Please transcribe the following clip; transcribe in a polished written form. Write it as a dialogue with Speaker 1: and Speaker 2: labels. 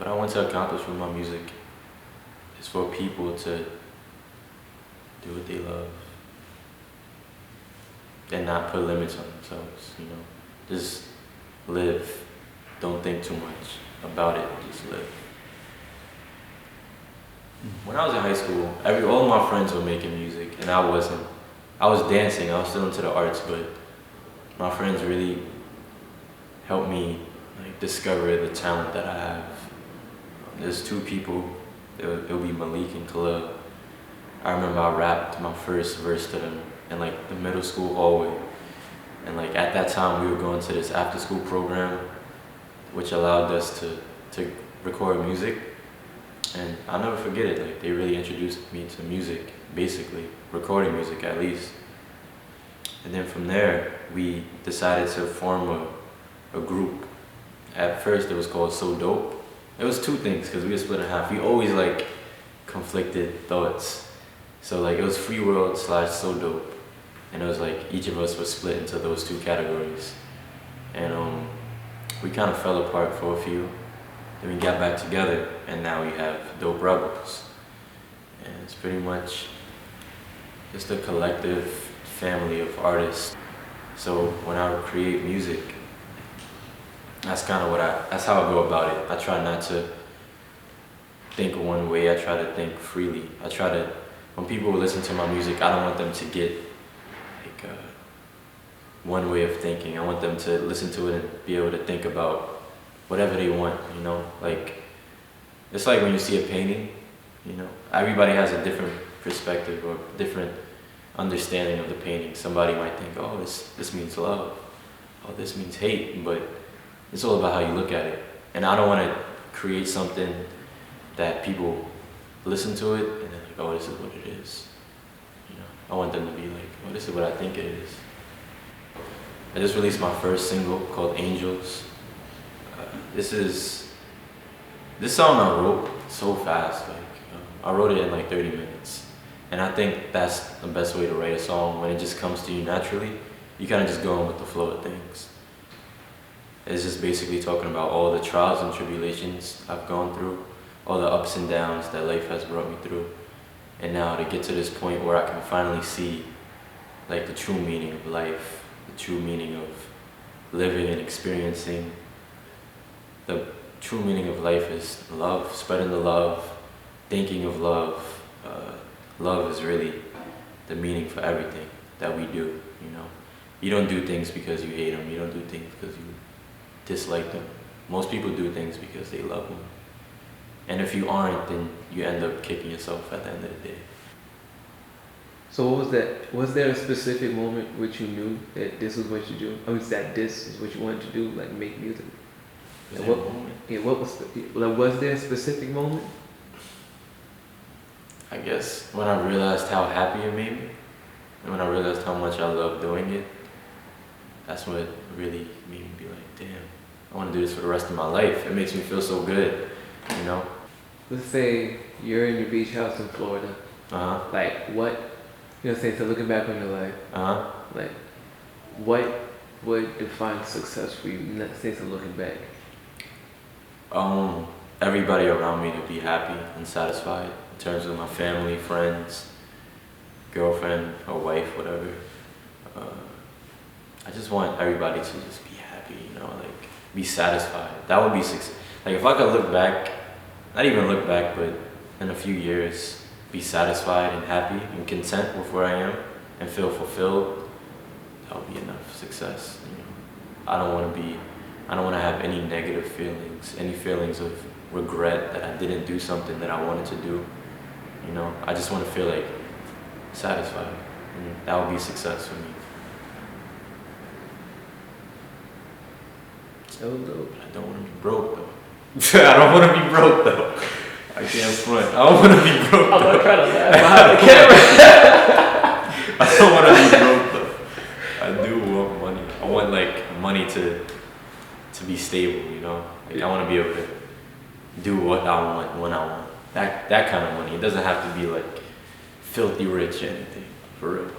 Speaker 1: what I want to accomplish with my music is for people to do what they love and not put limits on themselves, you know. Just live. Don't think too much about it, just live. When I was in high school, all of my friends were making music and I wasn't. I was dancing, I was still into the arts, but my friends really helped me like discover the talent that I have. There's two people, it'll be Malik and Khalil. I remember I rapped my first verse to them in like the middle school hallway. And like at that time we were going to this after school program which allowed us to record music. And I'll never forget it, like they really introduced me to music, basically, recording music at least. And then from there, we decided to form a group. At first it was called So Dope. It was two things, because we were split in half. We always like conflicted thoughts. So like it was Free World / So Dope. And it was like each of us was split into those two categories. And we kind of fell apart for a few. Then we got back together, and now we have Dope Rebels. And it's pretty much just a collective family of artists. So when I create music, that's kind of that's how I go about it. I try not to think one way, I try to think freely. When people listen to my music, I don't want them to get like one way of thinking. I want them to listen to it and be able to think about whatever they want, you know? Like, it's like when you see a painting, you know? Everybody has a different perspective or different understanding of the painting. Somebody might think, oh, this means love. Oh, this means hate, but it's all about how you look at it. And I don't want to create something that people listen to it and they're like, oh, this is what it is. You know, I want them to be like, oh, this is what I think it is. I just released my first single called Angels. This song I wrote so fast, like I wrote it in like 30 minutes. And I think that's the best way to write a song, when it just comes to you naturally. You kind of just go on with the flow of things. It's just basically talking about all the trials and tribulations I've gone through, all the ups and downs that life has brought me through. And now to get to this point where I can finally see like the true meaning of life, the true meaning of living and experiencing. The true meaning of life is love, spreading the love, thinking of love. Love is really the meaning for everything that we do, you know. You don't do things because you hate them. You don't do things because you dislike them. Most people do things because they love them. And if you aren't, then you end up kicking yourself at the end of the day.
Speaker 2: So what was that? Was there a specific moment which you knew that this was what you do? I mean, that this is what you wanted to do, like make music? Was there a specific moment?
Speaker 1: I guess when I realized how happy it made me, and when I realized how much I love doing it, that's what really made me be like, damn, I want to do this for the rest of my life. It makes me feel so good, you know?
Speaker 2: Let's say you're in your beach house in Florida. Like what, you know what I'm saying, so looking back on your life, like what would define success for you, let's say, so looking back?
Speaker 1: Everybody around me to be happy and satisfied, in terms of my family, friends, girlfriend or wife, whatever. I just want everybody to just be happy, you know, like be satisfied. That would be success. Like if I could look back, not even look back, but in a few years, be satisfied and happy and content with where I am and feel fulfilled, that would be enough success. You know? I don't want to have any negative feelings, any feelings of regret that I didn't do something that I wanted to do. You know, I just want to feel like satisfied, and that would be success for me.
Speaker 2: So dope.
Speaker 1: I don't want to be broke though. I don't want to be broke though. I can't front. I don't want to be broke though.
Speaker 2: I'm gonna try to laugh behind the camera.
Speaker 1: I don't want to be broke though. I do want money. I want like money to be stable, you know? Like I want to be able to do what I want when I want. That kind of money. It doesn't have to be like filthy rich or anything, for real.